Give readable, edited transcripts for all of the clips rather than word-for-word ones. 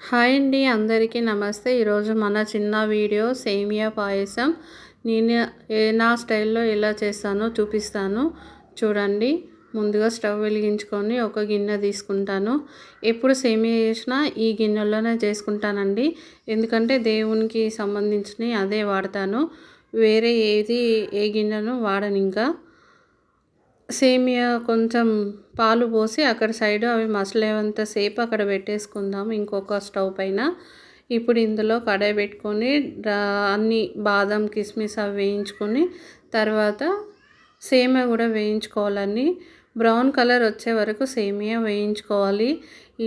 Hi అండి, అందరికీ నమస్తే. ఈరోజు మన చిన్న వీడియో సేమియా పాయసం నేను నా స్టైల్లో ఎలా చేస్తానో చూపిస్తాను. చూడండి. ముందుగా స్టవ్ వెలిగించుకొని ఒక గిన్నె తీసుకుంటాను. ఎప్పుడు సేమియా చేసినా ఈ గిన్నెలోనే చేసుకుంటానండి. ఎందుకంటే దేవునికి సంబంధించినవి అదే వాడతాను. వేరే ఏ గిన్నెను వాడను. ఇంకా సేమియా కొంచెం పాలు పోసి అక్కడ సైడ్ అవి మసలేంత సేపు అక్కడ పెట్టేసుకుందాం ఇంకొక స్టవ్ పైన. ఇప్పుడు ఇందులో కడాయి పెట్టుకొని అన్ని బాదం కిస్మిస్ అవి వేయించుకొని తర్వాత సేమియా కూడా వేయించుకోవాలని బ్రౌన్ కలర్ వచ్చే వరకు సేమియా వేయించుకోవాలి.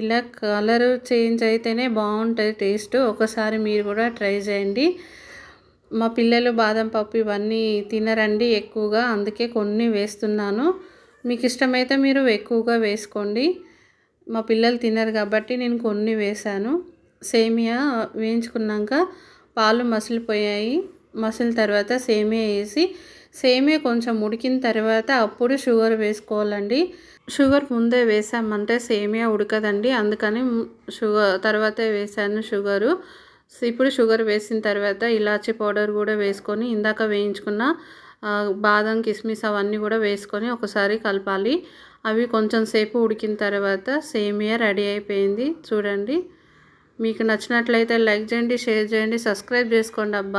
ఇలా కలర్ చేంజ్ అయితేనే బాగుంటుంది టేస్ట్. ఒకసారి మీరు కూడా ట్రై చేయండి. మా పిల్లలు బాదం పప్పు ఇవన్నీ తినరండి ఎక్కువగా, అందుకే కొన్ని వేస్తున్నాను. మీకు ఇష్టమైతే మీరు ఎక్కువగా వేసుకోండి. మా పిల్లలు తినరు కాబట్టి నేను కొన్ని వేశాను. సేమియా వేయించుకున్నాక పాలు మసిలిపోయాయి. మసిలిన తర్వాత సేమియా వేసి సేమియా కొంచెం ఉడికిన తర్వాత అప్పుడు షుగర్ వేసుకోవాలండి. షుగర్ ముందే వేసామంటే సేమియా ఉడకదండి, అందుకని తర్వాతే వేసాను షుగరు. ఇప్పుడు షుగర్ వేసిన తర్వాత ఇలాచీ పౌడర్ కూడా వేసుకొని ఇందాక వేయించుకున్న బాదం కిస్మిస్ అవన్నీ కూడా వేసుకొని ఒకసారి కలపాలి. అవి కొంచెం సేపు ఉడికిన తర్వాత సేమియా రెడీ అయిపోయింది. చూడండి. మీకు నచ్చినట్లయితే లైక్ చేయండి, షేర్ చేయండి, సబ్స్క్రైబ్ చేసుకోండి అబ్బా.